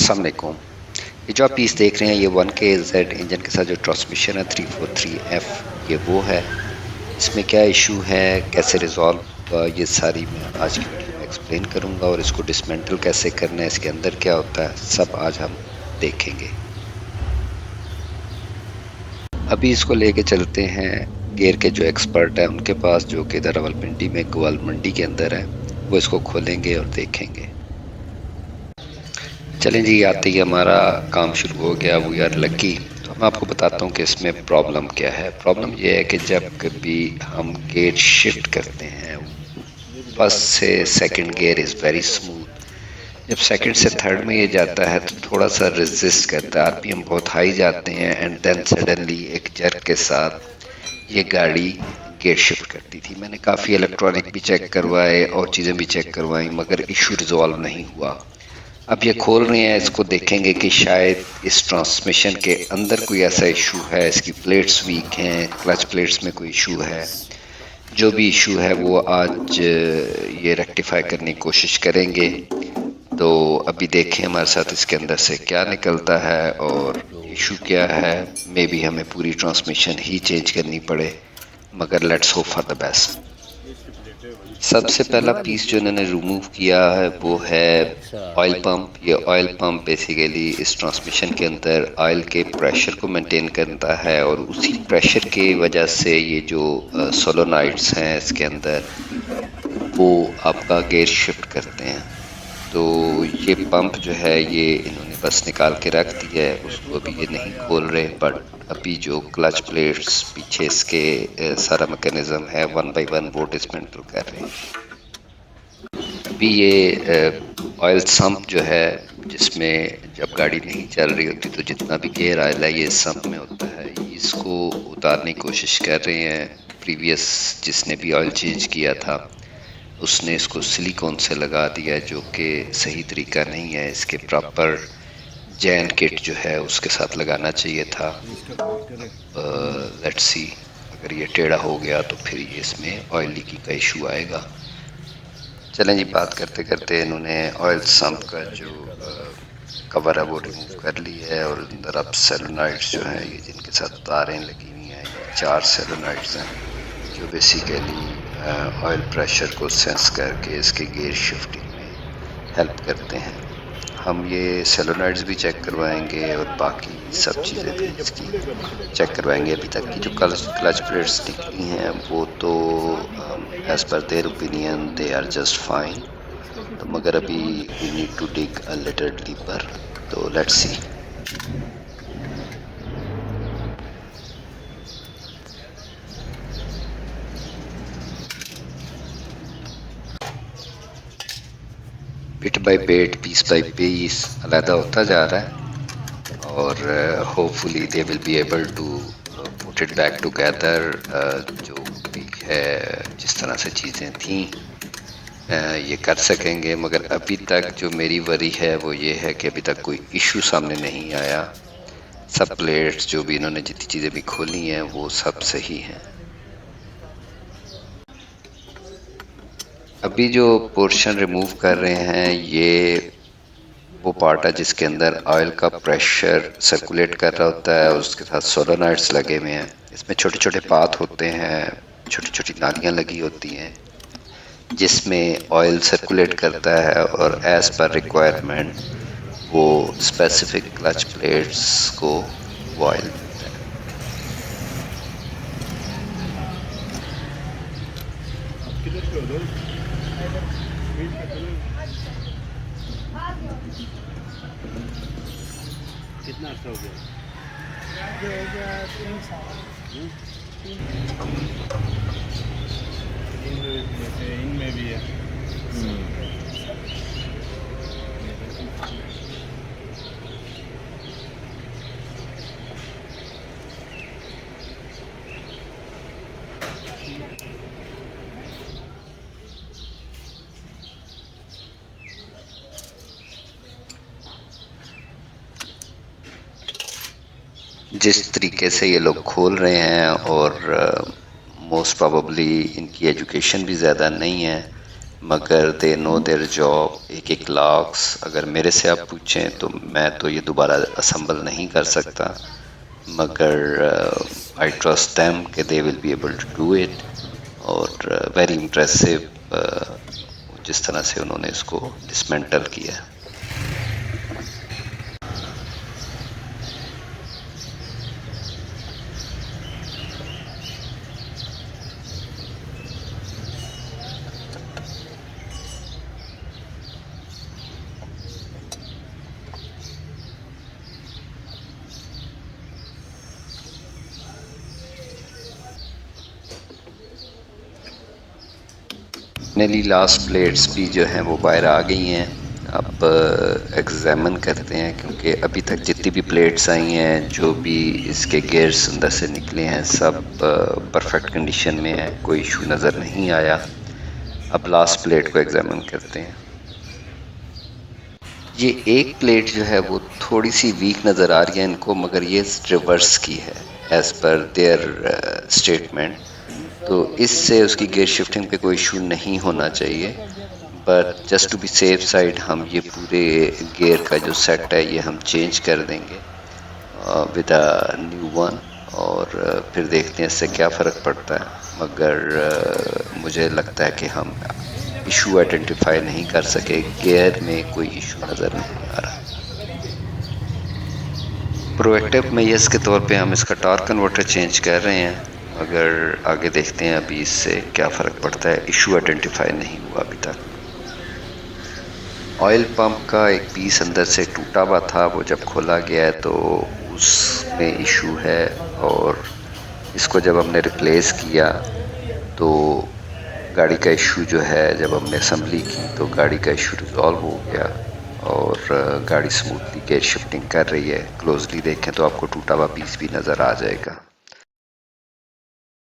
अस्सलाम वालेकुम। ये जो आप पीस देख रहे हैं ये 1KZ इंजन के साथ जो ट्रांसमिशन है 343F, ये वो है। इसमें क्या इशू है, कैसे रिजॉल्व हुआ, ये सारी मैं आज की वीडियो में एक्सप्लेन करूंगा और इसको डिसमेंटल कैसे करना है, इसके अंदर क्या होता है, सब आज हम देखेंगे। अभी इसको लेके चलते हैं गियर के जो एक्सपर्ट है उनके पास, जो कि इधर रावलपिंडी में ग्वाल मंडी के अंदर है। वो इसको खोलेंगे और देखेंगे। चलें जी, आते ही हमारा काम शुरू हो गया। We are lucky. तो मैं आपको बताता हूँ कि इसमें प्रॉब्लम क्या है। प्रॉब्लम ये है कि जब कभी हम गियर शिफ्ट करते हैं, फर्स्ट से second gear is very smooth. जब सेकंड से थर्ड में ये जाता है तो थोड़ा सा रेजिस्ट करता है, आरपीएम बहुत हाई जाते हैं एंड देन सडनली एक जर्क के साथ ये गाड़ी गियर शिफ्ट करती थी। मैंने काफ़ी इलेक्ट्रॉनिक भी चेक करवाए और चीज़ें भी चेक करवाई, मगर इशू रिजॉल्व नहीं हुआ। अब ये खोल रहे हैं, इसको देखेंगे कि शायद इस ट्रांसमिशन के अंदर कोई ऐसा इशू है, इसकी प्लेट्स वीक हैं, क्लच प्लेट्स में कोई इशू है। जो भी इशू है वो आज ये रेक्टिफाई करने की कोशिश करेंगे। तो अभी देखें हमारे साथ इसके अंदर से क्या निकलता है और इशू क्या है। मे बी हमें पूरी ट्रांसमिशन ही चेंज करनी पड़े, मगर let's hope for the best. सबसे पहला पीस जो इन्होंने रिमूव किया है वो है ऑयल पंप। ये ऑयल पंप बेसिकली इस ट्रांसमिशन के अंदर ऑयल के प्रेशर को मेंटेन करता है और उसी प्रेशर की वजह से ये जो सोलोनाइड्स हैं इसके अंदर वो आपका गियर शिफ्ट करते हैं। तो ये पंप जो है ये इन्होंने बस निकाल के रख दिया है, उसको अभी ये नहीं खोल रहे। बट अभी जो क्लच प्लेट्स पीछे इसके सारा मैकेनिज्म है 1 बाय 1 वो डिसमेंटल कर रहे हैं। अभी ये ऑयल सम्प जो है, जिसमें जब गाड़ी नहीं चल रही होती तो जितना भी गियर ऑयल है ये सम्प में होता है, इसको उतारने की कोशिश कर रहे हैं। प्रीवियस जिसने भी ऑयल चेंज किया था उसने इसको सिलिकॉन से लगा दिया है, जो कि सही तरीका नहीं है। इसके प्रॉपर जैन किट जो है उसके साथ लगाना चाहिए था। लेट्स सी, अगर ये टेढ़ा हो गया तो फिर ये इसमें ऑयल लीकिंग का इशू आएगा। चलें जी, बात करते करते इन्होंने ऑयल सम्प का जो कवर है वो रिमूव कर ली है और अंदर अब सेलोनाइड्स जो हैं ये जिनके साथ तारें लगी हुई हैं, ये 4 सेलोनाइड्स हैं जो बेसिकली ऑयल प्रेशर को सेंस करके इसके गियर शिफ्टिंग में हेल्प करते हैं। हम ये सेलोनाइड्स भी चेक करवाएंगे और बाकी सब चीज़ें भी इसकी चेक करवाएंगे। अभी तक की जो क्लच प्लेट्स निकली हैं वो तो as per their opinion they are just fine. तो मगर अभी we need to dig a little deeper, तो let's see. Bit by bit, piece by piece अलहदा होता जा रहा है और hopefully they will be able to put it back together. जो भी है जिस तरह से चीज़ें थी ये कर सकेंगे, मगर अभी तक जो मेरी वरी है वो ये है कि अभी तक कोई इशू सामने नहीं आया। सब प्लेट्स जो भी इन्होंने जितनी चीज़ें भी खोली हैं वो सब सही हैं। अभी जो पोर्शन रिमूव कर रहे हैं ये वो पार्ट है जिसके अंदर ऑयल का प्रेशर सर्कुलेट कर रहा होता है और उसके साथ सोलोनाइड्स लगे हुए हैं। इसमें छोटे छोटे पाथ होते हैं, छोटी छोटी नालियाँ लगी होती हैं जिसमें ऑयल सर्कुलेट करता है और एज़ पर रिक्वायरमेंट वो स्पेसिफिक क्लच प्लेट्स को वो ऑयल मिलता है। कितना अच्छा हो गया? ये हो गया 3 साल। इनमें भी है। जिस तरीके से ये लोग खोल रहे हैं और मोस्ट प्रोबेबली इनकी एजुकेशन भी ज़्यादा नहीं है, मगर दे नो देयर जॉब। एक एक लॉक्स अगर मेरे से आप पूछें तो मैं तो ये दोबारा असम्बल नहीं कर सकता, मगर आई ट्रस्ट देम कि they will be able to do it. और वेरी इम्प्रेसिव जिस तरह से उन्होंने इसको डिसमेंटल किया। फाइनली लास्ट प्लेट्स भी जो हैं वो बाहर आ गई हैं। अब एग्जामिन करते हैं, क्योंकि अभी तक जितनी भी प्लेट्स आई हैं, जो भी इसके गेयर्स अंदर से निकले हैं, सब परफेक्ट कंडीशन में है, कोई इशू नज़र नहीं आया। अब लास्ट प्लेट को एग्जामिन करते हैं। ये एक प्लेट जो है वो थोड़ी सी वीक नज़र आ रही है इनको, मगर ये रिवर्स की है एज़ पर देयर स्टेटमेंट। तो इससे उसकी गेयर शिफ्टिंग पे कोई इशू नहीं होना चाहिए, but just to be safe side हम ये पूरे गेयर का जो सेट है ये हम चेंज कर देंगे विद अ न्यू वन, और फिर देखते हैं इससे क्या फ़र्क पड़ता है। मगर मुझे लगता है कि हम इशू आइडेंटिफाई नहीं कर सके, गेयर में कोई इशू नज़र नहीं आ रहा। प्रोएक्टिव मेजर्स के तौर पे हम इसका टॉर्क कन्वर्टर चेंज कर रहे हैं, मगर आगे देखते हैं अभी इससे क्या फ़र्क पड़ता है। इशू आइडेंटिफाई नहीं हुआ अभी तक। ऑयल पंप का एक पीस अंदर से टूटा हुआ था, वो जब खोला गया है तो उसमें इशू है, और इसको जब हमने रिप्लेस किया तो गाड़ी का इशू जो है, जब हमने असम्बली की तो गाड़ी का इशू रिजॉल्व हो गया, और गाड़ी स्मूथली गेयर शिफ्टिंग कर रही है। क्लोजली देखें तो आपको टूटा हुआ पीस भी नज़र आ जाएगा।